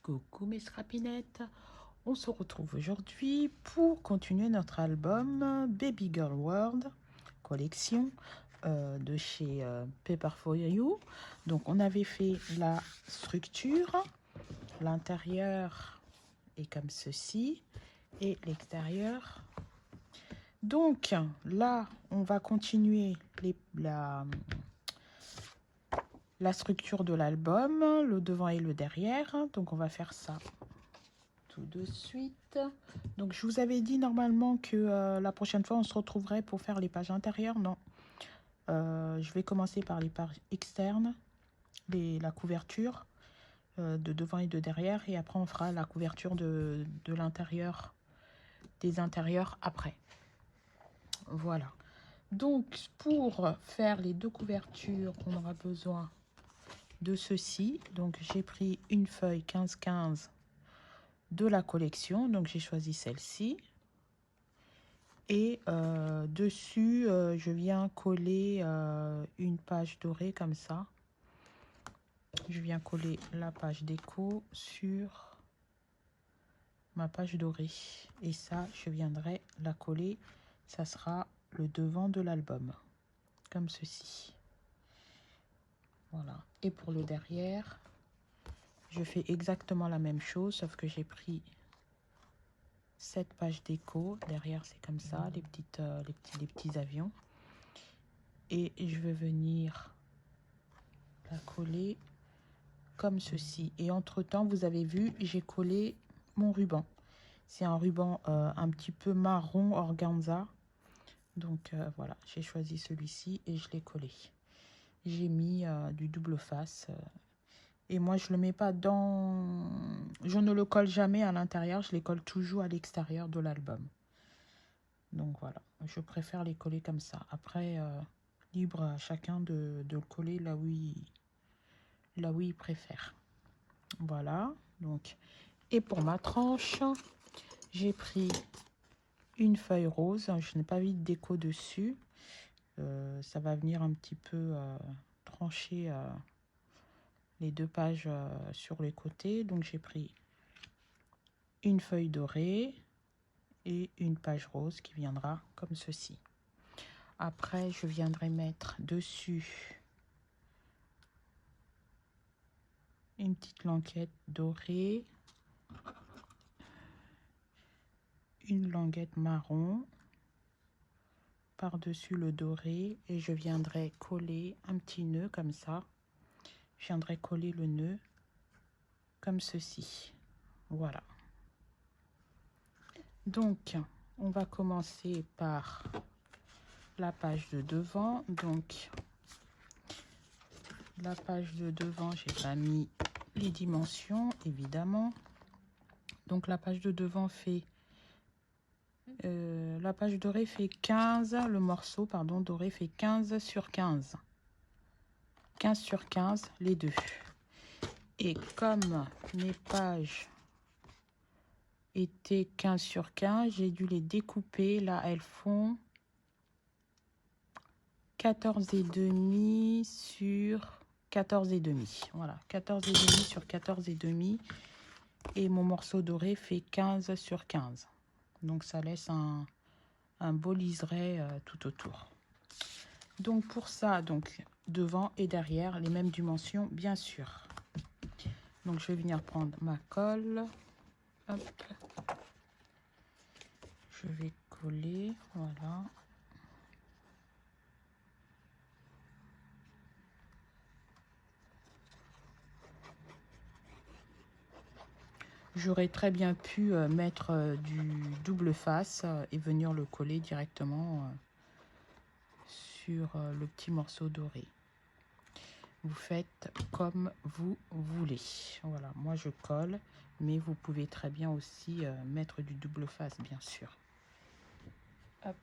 Coucou mes scrapinettes, on se retrouve aujourd'hui pour continuer notre album Baby Girl World collection de chez Paper for You. Donc on avait fait la structure, l'intérieur est comme ceci et l'extérieur. Donc là on va continuer la structure de l'album, le devant et le derrière. Donc on va faire ça tout de suite. Donc je vous avais dit normalement que la prochaine fois on se retrouverait pour faire les pages intérieures. Non, je vais commencer par les pages externes, la couverture de devant et de derrière, et après on fera la couverture de l'intérieur, des intérieurs après. Voilà. Donc pour faire les deux couvertures, on aura besoin de ceci. Donc j'ai pris une feuille 15-15 de la collection, donc j'ai choisi celle-ci. Et dessus, je viens coller une page dorée comme ça. Je viens coller la page déco sur ma page dorée. Et ça, je viendrai la coller. Ça sera le devant de l'album, comme ceci. Voilà. Et pour le derrière, je fais exactement la même chose, sauf que j'ai pris cette page déco. Derrière, c'est comme ça, les petits avions. Et je vais venir la coller comme ceci. Et entre temps, vous avez vu, j'ai collé mon ruban. C'est un ruban un petit peu marron organza. Donc voilà, j'ai choisi celui-ci et je l'ai collé. J'ai mis du double face. Et moi, je le mets pas dans... Je ne le colle jamais à l'intérieur, je les colle toujours à l'extérieur de l'album. Donc voilà, je préfère les coller comme ça. Après, libre à chacun de le coller là où il préfère. Voilà, donc, et pour ma tranche, j'ai pris une feuille rose. Je n'ai pas mis de déco dessus. Ça va venir un petit peu trancher les deux pages sur les côtés. Donc j'ai pris une feuille dorée et une page rose qui viendra comme ceci. Après, je viendrai mettre dessus une petite languette dorée, une languette marron par-dessus le doré, et je viendrai coller un petit nœud comme ça. Je viendrai coller le nœud comme ceci. Voilà. Donc, on va commencer par la page de devant. Donc, la page de devant, j'ai pas mis les dimensions, évidemment. Donc, la page de devant fait... la page dorée fait 15, le morceau, pardon, doré fait 15 sur 15. 15 sur 15, les deux. Et comme mes pages étaient 15 sur 15, j'ai dû les découper. Là, elles font 14 et demi sur 14 et demi. Voilà, 14 et demi sur 14 et demi. Et mon morceau doré fait 15 sur 15. Donc, ça laisse un beau liseré tout autour. Donc, pour ça, donc devant et derrière, les mêmes dimensions, bien sûr. Donc, je vais venir prendre ma colle. Hop. Je vais coller, voilà. J'aurais très bien pu mettre du double face et venir le coller directement sur le petit morceau doré. Vous faites comme vous voulez. Voilà, moi je colle, mais vous pouvez très bien aussi mettre du double face, bien sûr. Hop.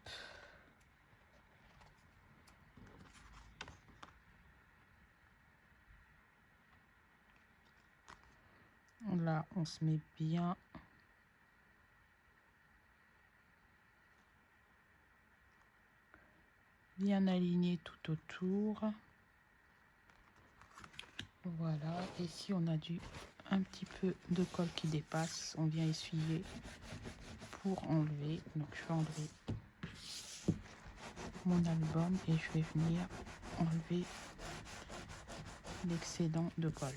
Là, on se met bien aligné tout autour. Voilà, et si on a un petit peu de colle qui dépasse, on vient essuyer pour enlever. Donc je vais enlever mon album et je vais venir enlever l'excédent de colle.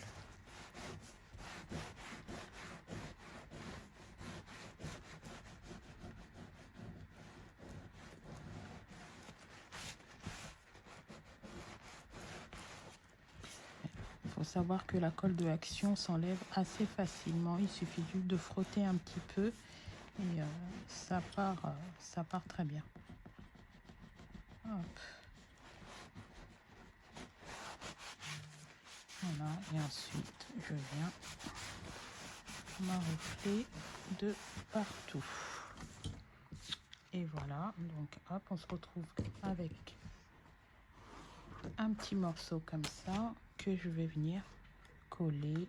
Il faut savoir que la colle de Action s'enlève assez facilement. Il suffit juste de frotter un petit peu et ça part très bien. Hop. Voilà, et ensuite je viens m'enrifler de partout. Et voilà, donc hop, on se retrouve avec un petit morceau comme ça que je vais venir coller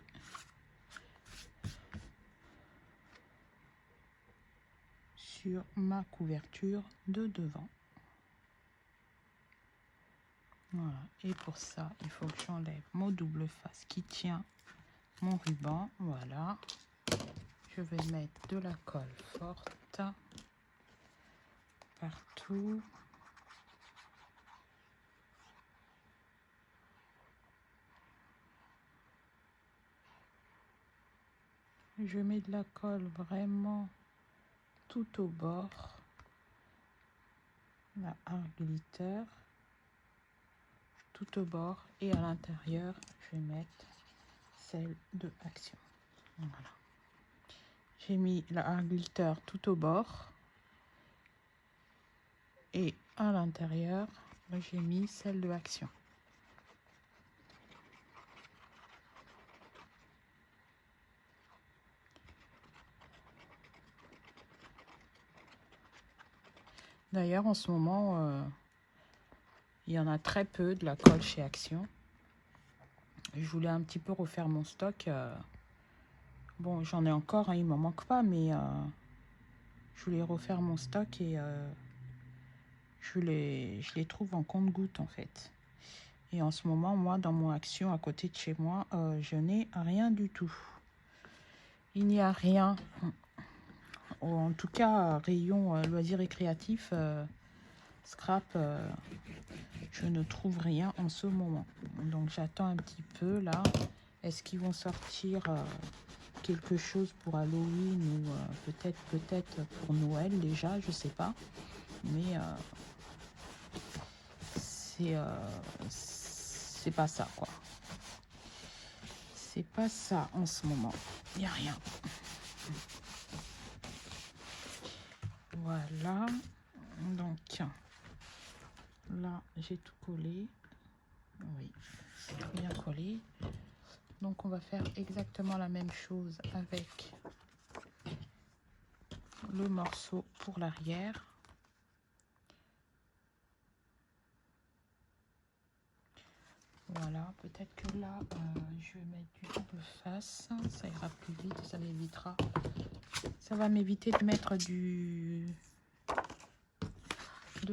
sur ma couverture de devant. Voilà, et pour ça, il faut que j'enlève mon double face qui tient mon ruban. Voilà, je vais mettre de la colle forte partout. Je mets de la colle vraiment tout au bord, la Art Glitter, tout au bord, et à l'intérieur, je vais mettre celle de Action. Voilà. J'ai mis la Art Glitter tout au bord, et à l'intérieur, j'ai mis celle de Action. D'ailleurs, en ce moment, il y en a très peu de la colle chez Action. Je voulais un petit peu refaire mon stock. Bon, j'en ai encore, hein, il m'en manque pas, mais je voulais refaire mon stock et je les trouve en compte-gouttes en fait. Et en ce moment, moi, dans mon Action, à côté de chez moi, je n'ai rien du tout. Il n'y a rien. En tout cas, rayon loisirs et créatifs, scrap, je ne trouve rien en ce moment. Donc j'attends un petit peu là. Est-ce qu'ils vont sortir quelque chose pour Halloween ou peut-être pour Noël déjà, je sais pas. Mais c'est pas ça quoi. C'est pas ça en ce moment. Il n'y a rien. Voilà. Donc là, j'ai tout collé. Oui, c'est tout bien collé. Donc on va faire exactement la même chose avec le morceau pour l'arrière. Voilà, peut-être que là, je vais mettre du double face. Ça ira plus vite, ça m'évitera. Ça va m'éviter de mettre de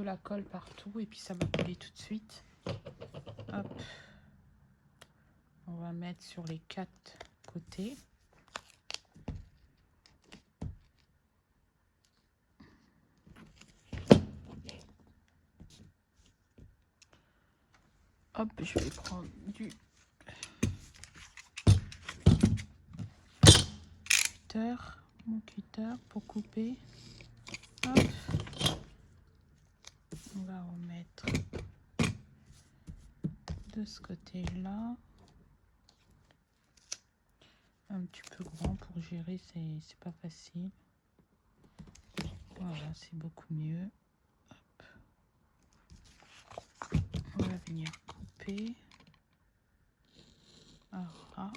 la colle partout et puis ça va coller tout de suite. Hop. On va mettre sur les 4 côtés. Hop, je vais prendre du cutter, mon cutter pour couper. Hop. On va remettre de ce côté-là. Un petit peu grand pour gérer, c'est pas facile. Voilà, c'est beaucoup mieux. Hop. On va venir couper. Ah, voilà.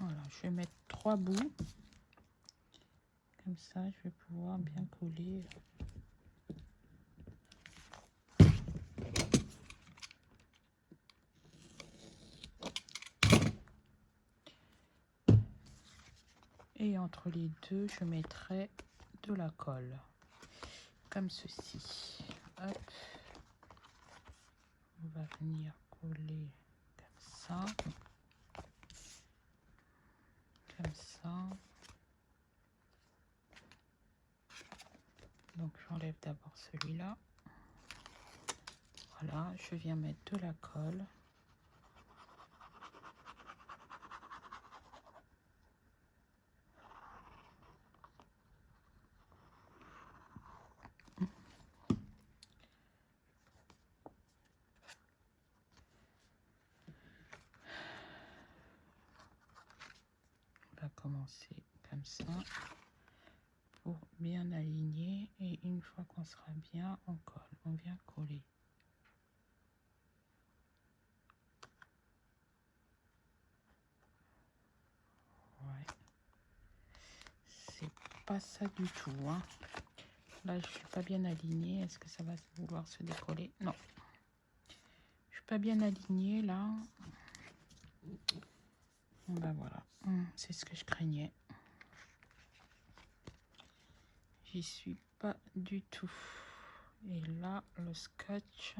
Voilà, je vais mettre 3 bouts. Comme ça, je vais pouvoir bien coller. Et entre les deux, je mettrai de la colle. Comme ceci. Hop. On va venir coller comme ça. celui-là. Voilà, je viens mettre de la colle. On va commencer comme ça pour bien aligner, et une fois qu'on sera bien, on colle, on vient coller. Ouais, c'est pas ça du tout, hein. Là je suis pas bien alignée. Est-ce que ça va vouloir se décoller? Non, je suis pas bien alignée là. Ben voilà, c'est ce que je craignais. J'y suis pas du tout. Et là, le scotch,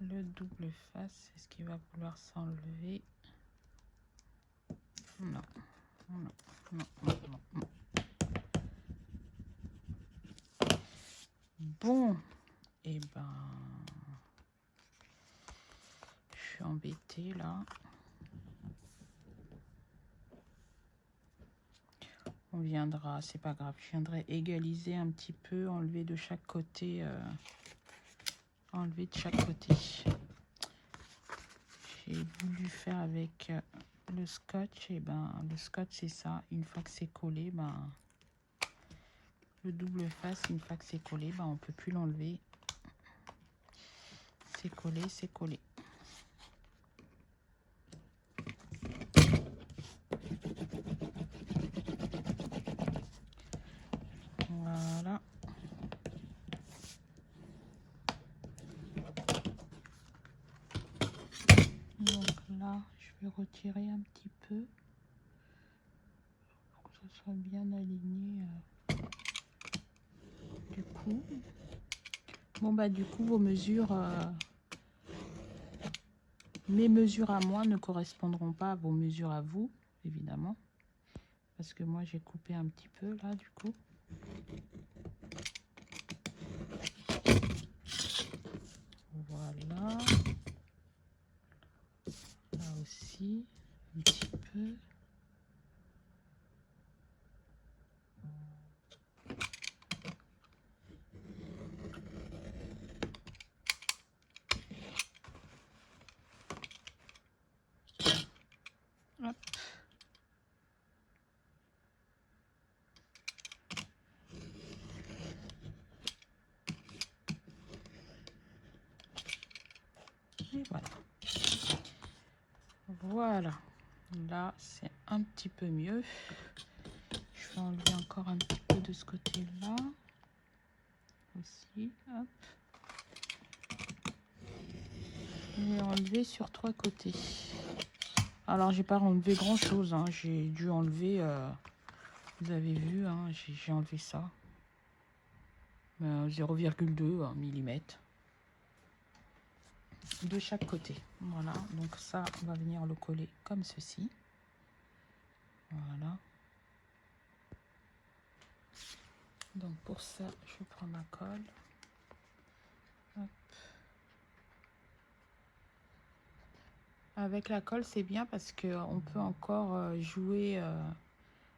le double face, est-ce qu'il va vouloir s'enlever? Non, non, non, non, non. Bon, et ben, je suis embêtée là. On viendra, c'est pas grave, je viendrai égaliser un petit peu, enlever de chaque côté. Enlever de chaque côté. J'ai voulu faire avec le scotch, et ben le scotch c'est ça, une fois que c'est collé, ben le double face, une fois que c'est collé, ben on peut plus l'enlever. C'est collé, c'est collé. Voilà. Donc là, je vais retirer un petit peu pour que ça soit bien aligné. Du coup, bon bah du coup vos mesures, mes mesures à moi ne correspondront pas à vos mesures à vous, évidemment, parce que moi j'ai coupé un petit peu là du coup. Voilà. Là aussi, un petit peu. Hop. Et voilà. Voilà. Là, c'est un petit peu mieux. Je vais enlever encore un petit peu de ce côté-là. Aussi. Hop. Je vais enlever sur 3 côtés. Alors, j'ai pas enlevé grand-chose. Hein. J'ai dû enlever... vous avez vu, hein, j'ai enlevé ça. 0,2 mm. De chaque côté. Voilà. Donc ça, on va venir le coller comme ceci. Voilà. Donc pour ça, je prends ma colle. Hop. Avec la colle, c'est bien parce qu'on peut encore jouer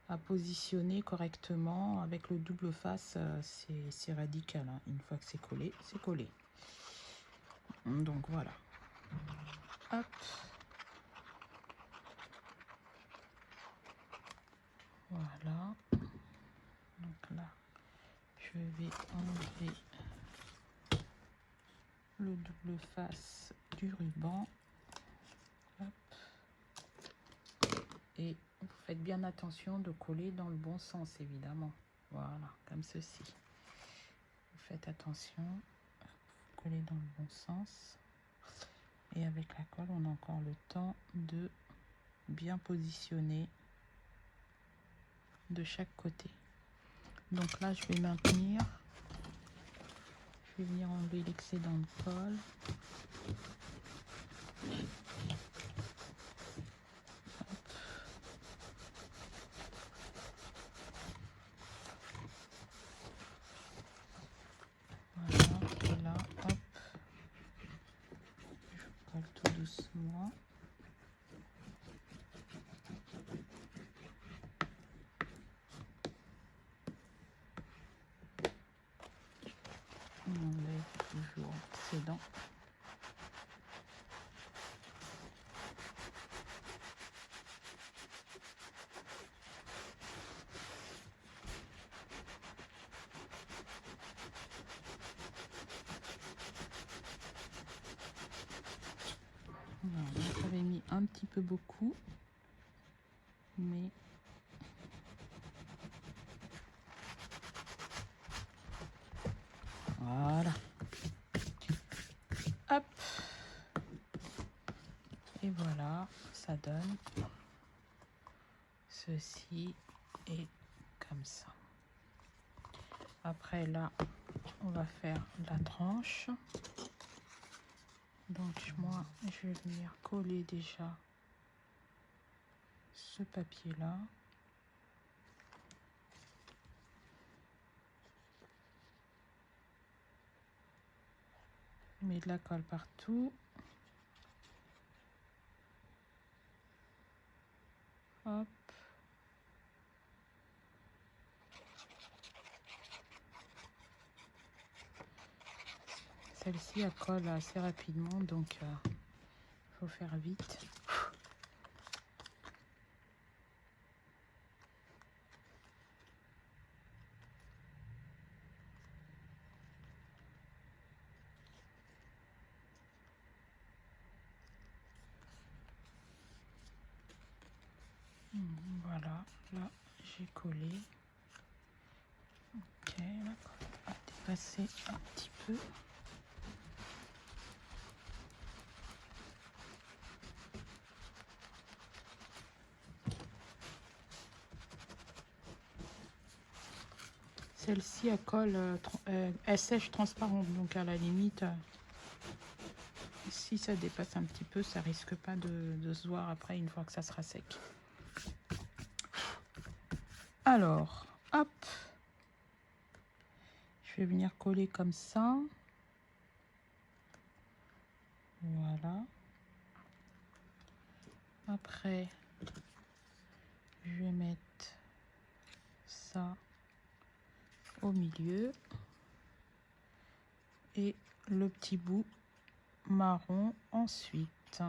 à positionner correctement. Avec le double face, c'est radical. Hein. Une fois que c'est collé, c'est collé. Donc voilà. Hop. Voilà. Donc là, je vais enlever le double face du ruban. Hop. Et vous faites bien attention de coller dans le bon sens, évidemment. Voilà, comme ceci. Vous faites attention, vous collez dans le bon sens. Et avec la colle, on a encore le temps de bien positionner de chaque côté. Donc là, je vais maintenir. Je vais venir enlever l'excédent de colle. petit peu beaucoup, mais voilà. Hop. Et voilà, ça donne ceci et comme ça. Après là, on va faire la tranche. Donc moi, je vais venir coller déjà ce papier là. Je mets de la colle partout. Hop. Celle-ci elle colle assez rapidement, donc faut faire vite. Voilà, là j'ai collé. Ok, la colle a dépassé un petit peu. Celle-ci elle colle, elle sèche transparente, donc à la limite, si ça dépasse un petit peu, ça risque pas de se voir après une fois que ça sera sec. Alors, hop, je vais venir coller comme ça. Voilà. Après, je vais mettre ça au milieu et le petit bout marron ensuite.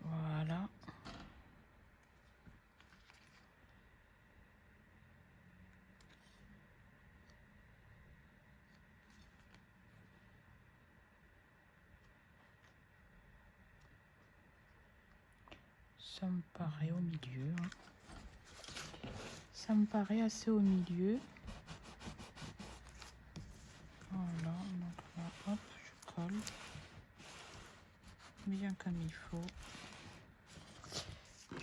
Voilà. Ça me paraît au milieu. Ça me paraît assez au milieu. Voilà, donc là, hop, je colle bien comme il faut.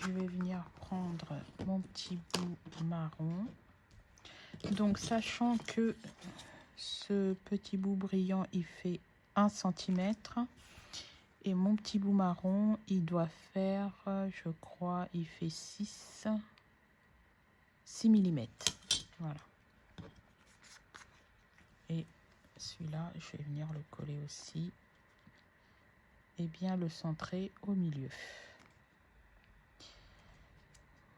Je vais venir prendre mon petit bout marron. Donc, sachant que ce petit bout brillant, il fait 1 cm. Et mon petit bout marron, il doit faire, je crois, il fait 6 mm. Voilà. Et celui-là, je vais venir le coller aussi. Et bien le centrer au milieu.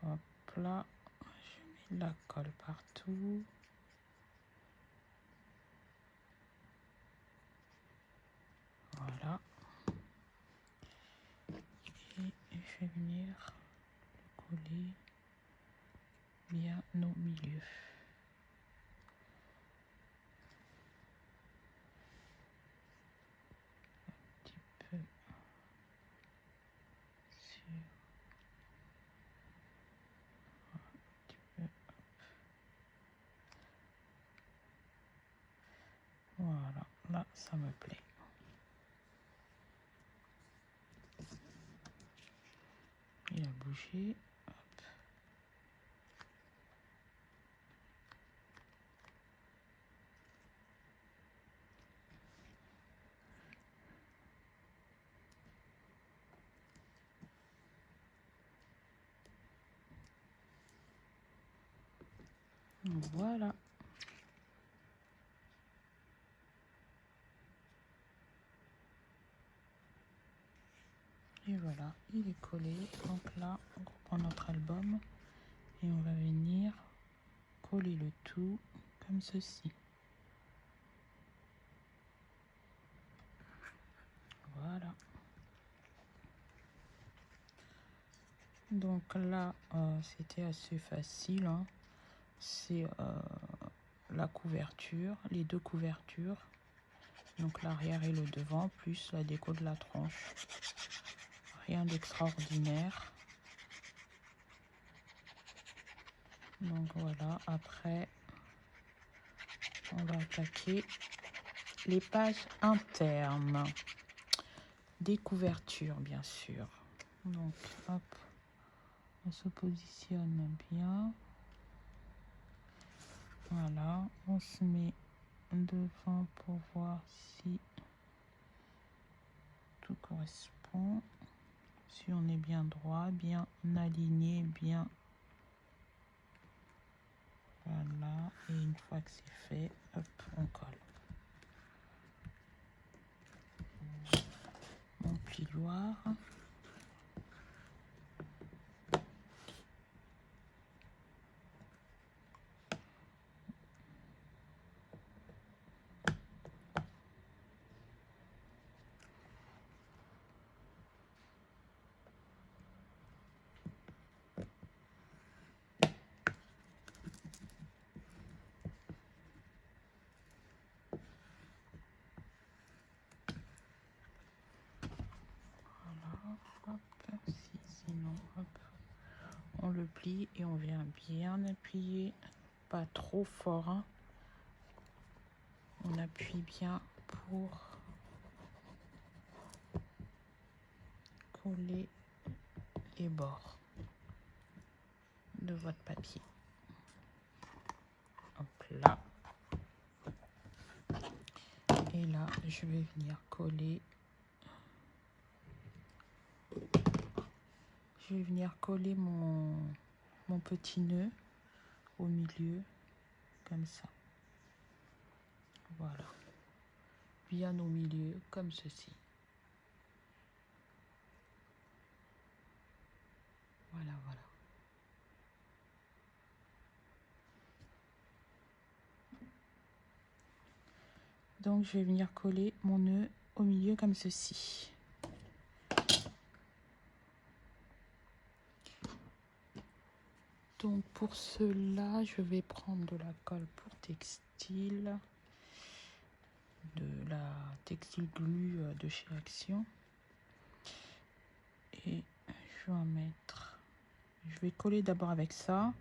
Hop là, je mets la colle partout. Voilà. Et je vais venir le coller bien au milieu. Un petit peu sur, un petit peu. Voilà, là ça me plaît. Il a bougé. Hop. Voilà. Et voilà, il est collé. Donc là, on reprend notre album et on va venir coller le tout comme ceci. Voilà. Donc là, c'était assez facile, hein. C'est la couverture, les deux couvertures. Donc l'arrière et le devant, plus la déco de la tronche. Rien d'extraordinaire. Donc voilà, après, on va attaquer les pages internes. Des couvertures, bien sûr. Donc, hop, on se positionne bien. Voilà, on se met devant pour voir si tout correspond. Si on est bien droit, bien aligné, bien... Voilà, et une fois que c'est fait, hop, on colle. Mon plioir. Hop, sinon, hop, on le plie et on vient bien appuyer, pas trop fort, hein. On appuie bien pour coller les bords de votre papier. Hop là. Et là, je vais venir coller. Je vais venir coller mon petit nœud au milieu, comme ça. Voilà. Bien au milieu, comme ceci. Voilà, voilà. Donc, je vais venir coller mon nœud au milieu, comme ceci. Donc, pour cela, je vais prendre de la colle pour textile. De la textile glue de chez Action. Et je vais en mettre... Je vais coller d'abord avec ça.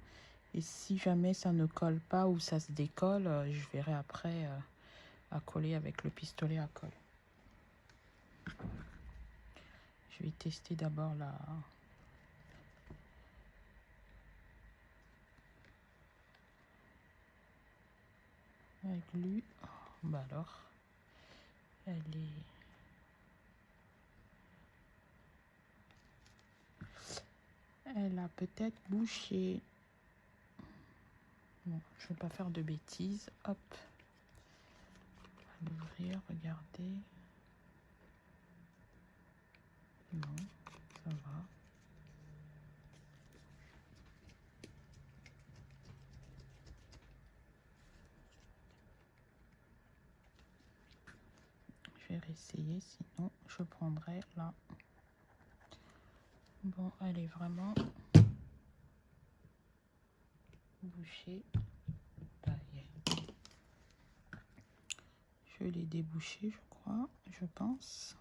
Et si jamais ça ne colle pas ou ça se décolle, je verrai après à coller avec le pistolet à colle. Je vais tester d'abord la glue. Bah alors, elle a peut-être bouché. Bon, je vais pas faire de bêtises. Hop, on va l'ouvrir, regardez. Non, ça va. Je vais réessayer, sinon je prendrai là. Bon, elle est vraiment bouchée. Je l'ai débouché, je crois, je pense.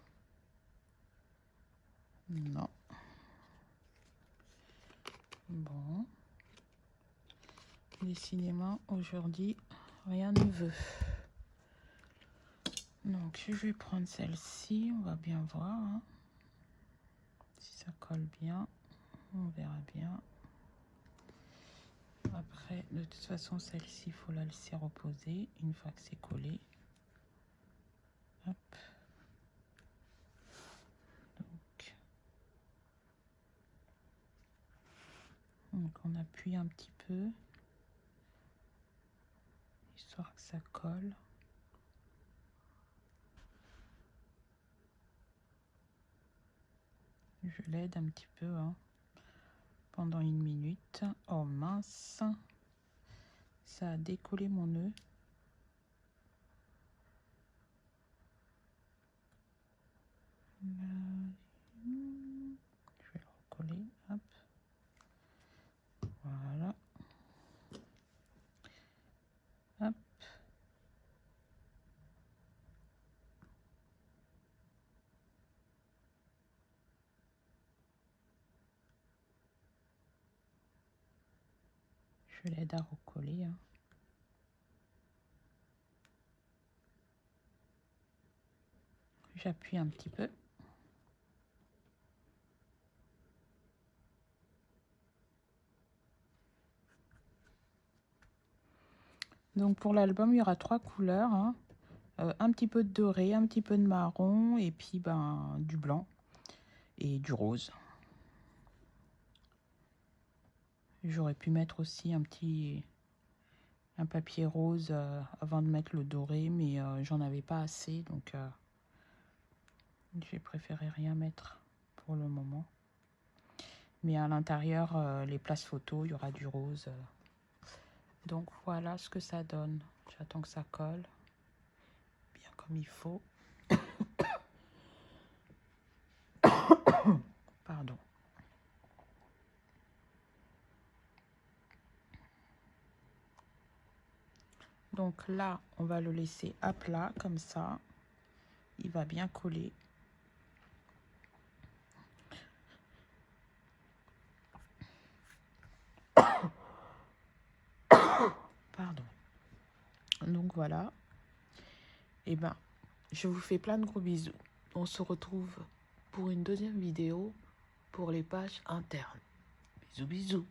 Non. Bon. Décidément, aujourd'hui, rien ne veut. Donc, je vais prendre celle-ci. On va bien voir hein, si ça colle bien. On verra bien. Après, de toute façon, celle-ci, il faut la laisser reposer une fois que c'est collé. Hop. Donc, on appuie un petit peu, histoire que ça colle. Je l'aide un petit peu hein, pendant 1 minute. Oh mince, ça a décollé mon nœud. Je vais le recoller. Hop. Voilà. Hop. Je l'aide à recoller. Hein. J'appuie un petit peu. Donc pour l'album, il y aura 3 couleurs. Hein. Un petit peu de doré, un petit peu de marron et puis du blanc et du rose. J'aurais pu mettre aussi un papier rose avant de mettre le doré, mais j'en avais pas assez, donc j'ai préféré rien mettre pour le moment. Mais à l'intérieur, les places photos, il y aura du rose. Donc voilà ce que ça donne. J'attends que ça colle bien comme il faut. Pardon. Donc là, on va le laisser à plat comme ça. Il va bien coller. Pardon. Donc voilà. Et ben, je vous fais plein de gros bisous. On se retrouve pour une deuxième vidéo pour les pages internes. Bisous, bisous.